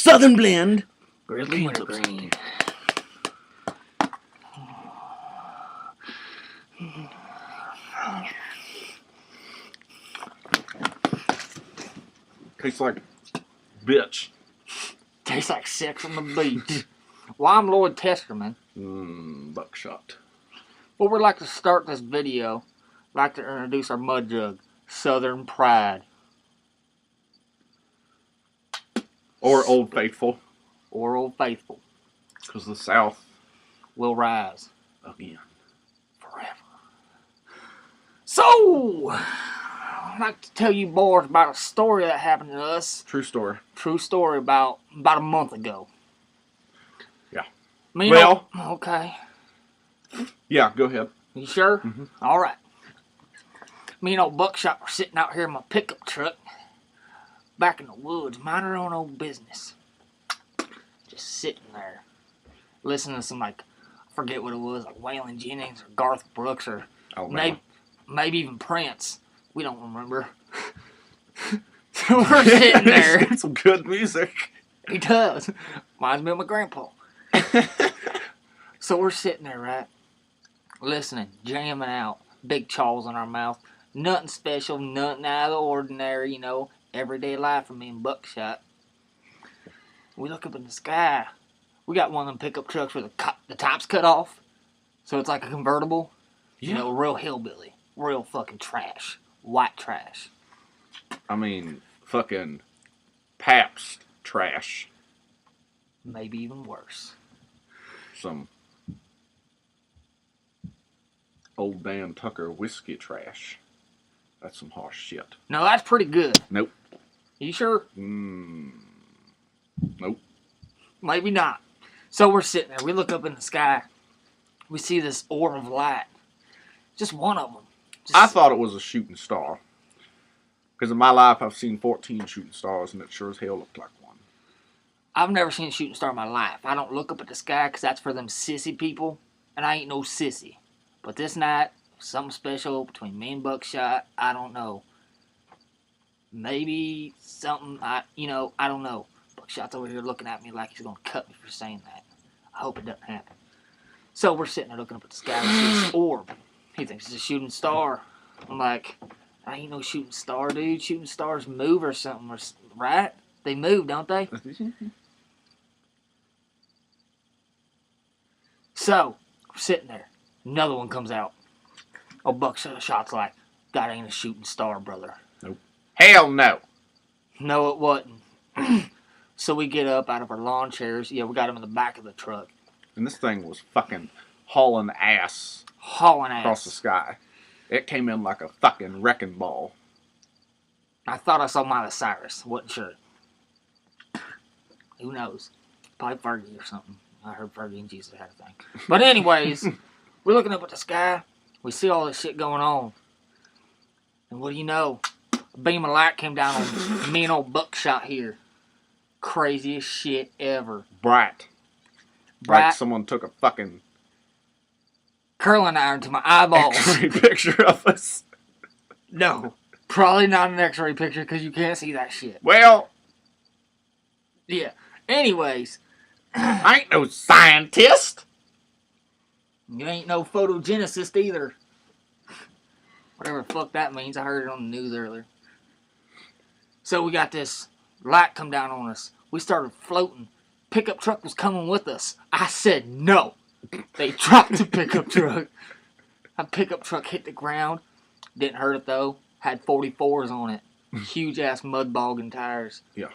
Southern Blend. Grizzly Wintergreen. Tastes like bitch. Tastes like sex on the beach. Well, I'm Loyd Testerman. Buckshot. Well, we'd like to start this video. I'd like to introduce our mud jug, Southern Pride. Or Old Faithful. Or Old Faithful. Because the South will rise. Again. Forever. So, I'd like to tell you boys about a story that happened to us. True story. True story about a month ago. Yeah. Okay. Yeah, go ahead. You sure? Mm-hmm. All right. Me and old Buckshot were sitting out here in my pickup truck, back in the woods, minding our own old business. Just sitting there, listening to some, like, I forget what it was, like Waylon Jennings or Garth Brooks or maybe even Prince. We don't remember. So we're sitting there. He's got some good music. He does. Reminds me of my grandpa. So we're sitting there, right? Listening, jamming out, big chaws in our mouth. Nothing special, nothing out of the ordinary, you know, everyday life for me and Buckshot. We look up in the sky. We got one of them pickup trucks where the top's cut off. So it's like a convertible. Yeah. You know, real hillbilly. Real fucking trash. White trash. I mean, fucking Pabst trash. Maybe even worse. Some old Dan Tucker whiskey trash. That's some harsh shit. No, that's pretty good. Nope. You sure? Nope. Maybe not. So we're sitting there. We look up in the sky. We see this orb of light. Just one of them. I thought it was a shooting star. Because in my life, I've seen 14 shooting stars, and it sure as hell looked like one. I've never seen a shooting star in my life. I don't look up at the sky because that's for them sissy people. And I ain't no sissy. But this night, something special between me and Buckshot. I don't know. Maybe something, I don't know. Buckshot's over here looking at me like he's going to cut me for saying that. I hope it doesn't happen. So we're sitting there looking up at the sky and see this orb. He thinks it's a shooting star. I'm like, I ain't no shooting star, dude. Shooting stars move or something, right? They move, don't they? So, we're sitting there. Another one comes out. Oh, Buckshot's like, that ain't a shooting star, brother. Nope. Hell no. No, it wasn't. So we get up out of our lawn chairs. Yeah, we got them in the back of the truck. And this thing was fucking hauling ass. Across the sky. It came in like a fucking wrecking ball. I thought I saw Miley Cyrus. Wasn't sure. Who knows? Probably Fergie or something. I heard Fergie and Jesus had a thing. But anyways, we're looking up at the sky. We see all this shit going on. And what do you know? A beam of light came down on me and old Buckshot here. Craziest shit ever. Bright. Like someone took a fucking curling iron to my eyeballs. X-ray picture of us. No. Probably not an X-ray picture because you can't see that shit. Well. Yeah. Anyways. I ain't no scientist. You ain't no photogenicist either. Whatever the fuck that means. I heard it on the news earlier. So we got this light come down on us. We started floating. Pickup truck was coming with us. I said no. They dropped the pickup truck. A pickup truck hit the ground. Didn't hurt it though. Had 44s on it. Huge ass mud bogging tires. Yeah.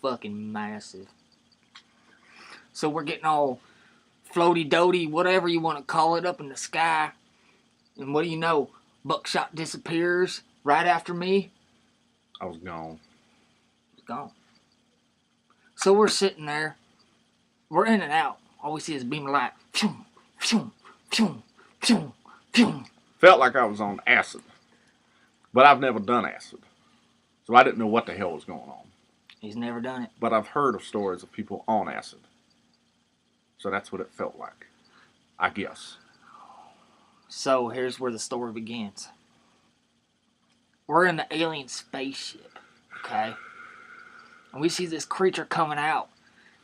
Fucking massive. So we're getting all floaty-doty, whatever you want to call it, up in the sky. And what do you know? Buckshot disappears right after me. I was gone. He was gone. So we're sitting there. We're in and out. All we see is a beam of light. Phew, phew, phew, phew, phew. Felt like I was on acid. But I've never done acid. So I didn't know what the hell was going on. He's never done it. But I've heard of stories of people on acid. So that's what it felt like. I guess. So here's where the story begins. We're in the alien spaceship, okay? And we see this creature coming out.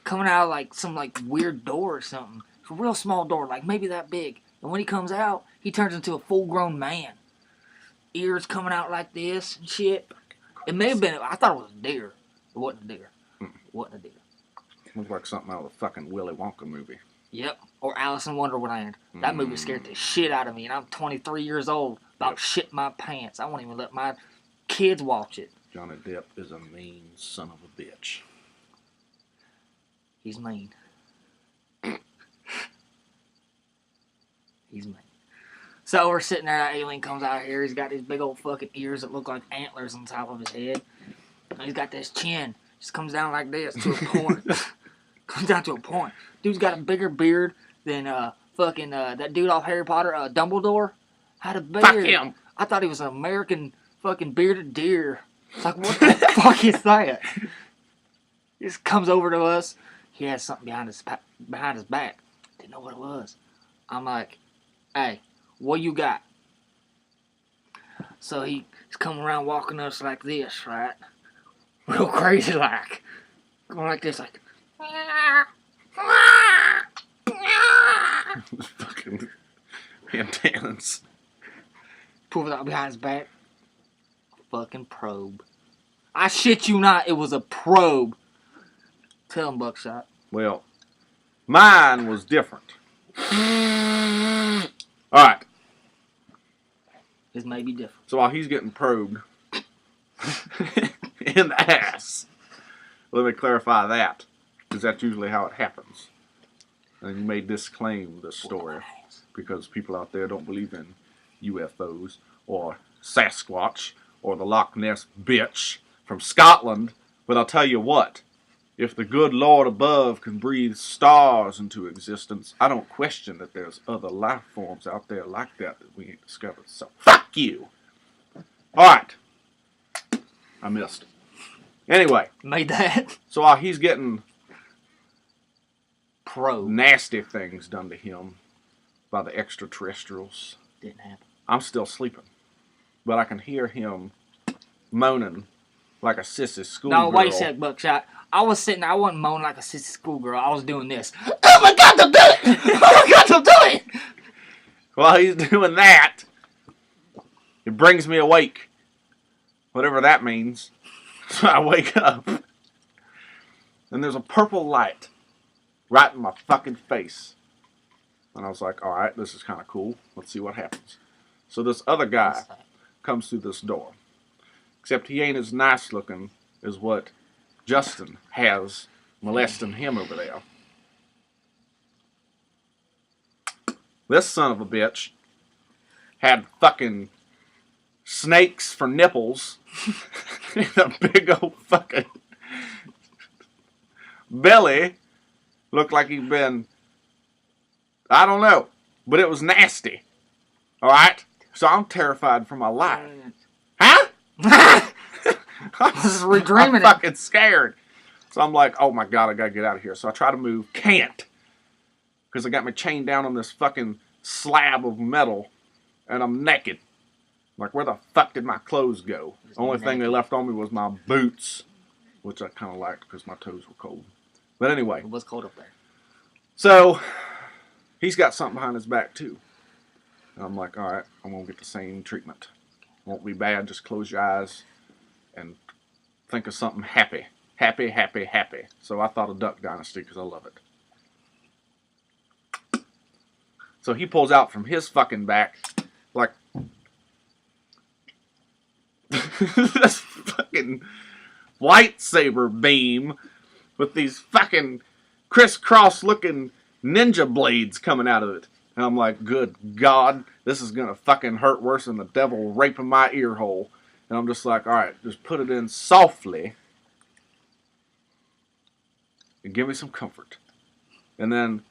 coming out of like some like weird door or something. It's a real small door, like maybe that big. And when he comes out, he turns into a full-grown man. Ears coming out like this and shit. It may have been. I thought it was a deer. It wasn't a deer. It wasn't a deer. Looked like something out of the fucking Willy Wonka movie. Yep. Or Alice in Wonderland. That movie scared the shit out of me, and I'm 23 years old. About shit my pants. I won't even let my kids watch it. Johnny Depp is a mean son of a bitch. He's mean. He's mean. So we're sitting there, that alien comes out here, he's got these big old fucking ears that look like antlers on top of his head. And he's got this chin, just comes down like this to a point. Comes down to a point. Dude's got a bigger beard than that dude off Harry Potter, Dumbledore, had a beard. Fuck him! I thought he was an American fucking bearded deer. It's like, what the fuck is that? He just comes over to us. He has something behind his back. Didn't know what it was. I'm like, hey, what you got? So he's coming around walking us like this, right? Real crazy like. Going like this, like. Fucking antennas. Pulls out behind his back. Fucking probe. I shit you not, it was a probe. Tell him, Buckshot. Well, mine was different. Alright. His may be different. So while he's getting probed in the ass, let me clarify that, because that's usually how it happens. And you may disclaim this story because people out there don't believe in UFOs or Sasquatch or the Loch Ness bitch from Scotland. But I'll tell you what, if the good Lord above can breathe stars into existence, I don't question that there's other life forms out there like that we ain't discovered. So, fuck you! Alright. I missed it. Anyway. Made that. So while he's getting probe. Nasty things done to him by the extraterrestrials, Didn't happen. I'm still sleeping. But I can hear him moaning like a sissy schoolgirl. No, wait a sec, Buckshot. I was sitting there, I wasn't moaning like a sissy schoolgirl. I was doing this. Oh my God, don't do it! Oh my God, don't do it! While he's doing that, it brings me awake. Whatever that means. So I wake up. And there's a purple light right in my fucking face. And I was like, alright, this is kind of cool. Let's see what happens. So this other guy comes through this door. Except he ain't as nice looking as what Justin has molesting him over there. This son of a bitch had fucking snakes for nipples and a big old fucking belly. Looked like he'd been, I don't know, but it was nasty. Alright? So I'm terrified for my life. Huh? I'm fucking scared. So I'm like, oh my God, I gotta get out of here. So I try to move. Can't. Because I got me chained down on this fucking slab of metal. And I'm naked. Like, where the fuck did my clothes go? The only thing they left on me was my boots. Which I kind of liked because my toes were cold. But anyway. It was cold up there. So, he's got something behind his back too. And I'm like, alright, I'm going to get the same treatment. Won't be bad, just close your eyes and think of something happy. Happy, happy, happy. So I thought of Duck Dynasty because I love it. So he pulls out from his fucking back, like, this fucking lightsaber beam with these fucking crisscross looking ninja blades coming out of it. And I'm like, good God, this is going to fucking hurt worse than the devil raping my ear hole. And I'm just like, alright, just put it in softly. And give me some comfort. And then,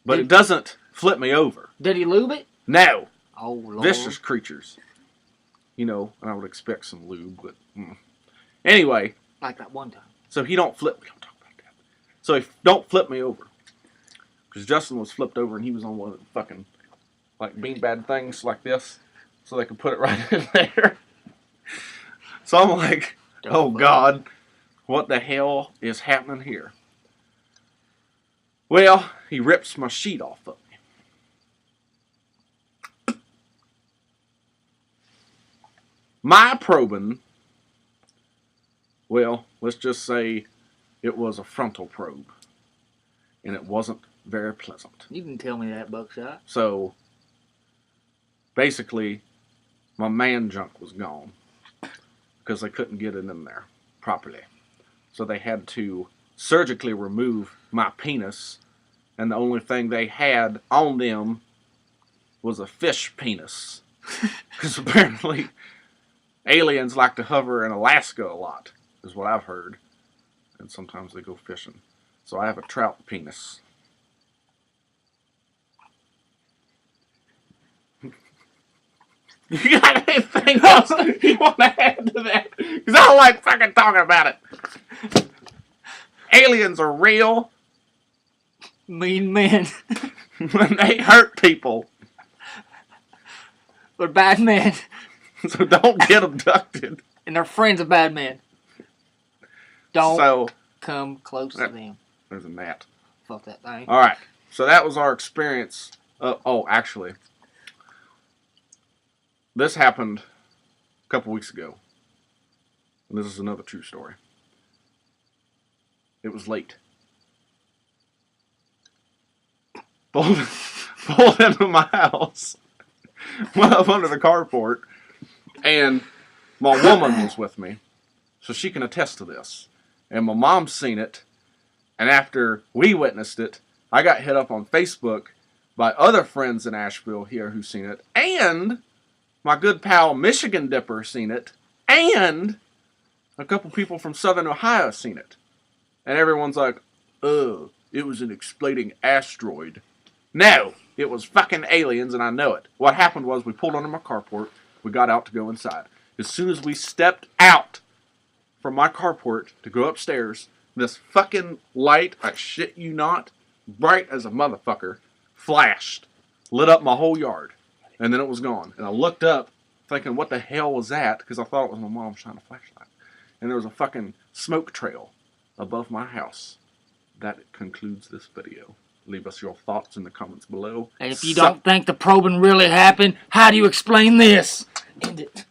but it doesn't flip me over. Did he lube it? No. Oh, Lord. Vicious creatures. You know, and I would expect some lube, but... Anyway. Like that one time. So he don't flip... We don't talk about that. So he don't flip me over. Because Justin was flipped over and he was on one of the fucking, like, beanbag things like this. So they could put it right in there. So I'm like, oh God, what the hell is happening here? Well, he rips my sheet off of me. My probing, well, let's just say it was a frontal probe. And it wasn't very pleasant. You can tell me that, Buckshot. So, basically, my man junk was gone. Because they couldn't get it in there properly. So they had to surgically remove my penis. And the only thing they had on them was a fish penis. Because apparently, aliens like to hover in Alaska a lot, is what I've heard. And sometimes they go fishing. So I have a trout penis. You got anything else you want to add to that? Because I don't like fucking talking about it. Aliens are real. Mean men. When they hurt people. They're bad men. So don't get abducted. And they're friends of bad men. Don't come close to them. There's a gnat. Fuck that thing. Alright. So that was our experience. Actually. This happened a couple weeks ago. And this is another true story. It was late. Pulled into my house. Went up under the carport. And my woman was with me. So she can attest to this. And my mom's seen it. And after we witnessed it, I got hit up on Facebook by other friends in Asheville here who've seen it. And my good pal Michigan Dipper seen it. And a couple people from Southern Ohio seen it. And everyone's like, oh, it was an exploding asteroid. No, it was fucking aliens and I know it. What happened was we pulled under my carport. We got out to go inside. As soon as we stepped out from my carport to go upstairs, this fucking light, I shit you not, bright as a motherfucker, flashed, lit up my whole yard, and then it was gone. And I looked up, thinking, what the hell was that? Because I thought it was my mom shining a flashlight. And there was a fucking smoke trail above my house. That concludes this video. Leave us your thoughts in the comments below. And if you don't think the probing really happened, how do you explain this? End it.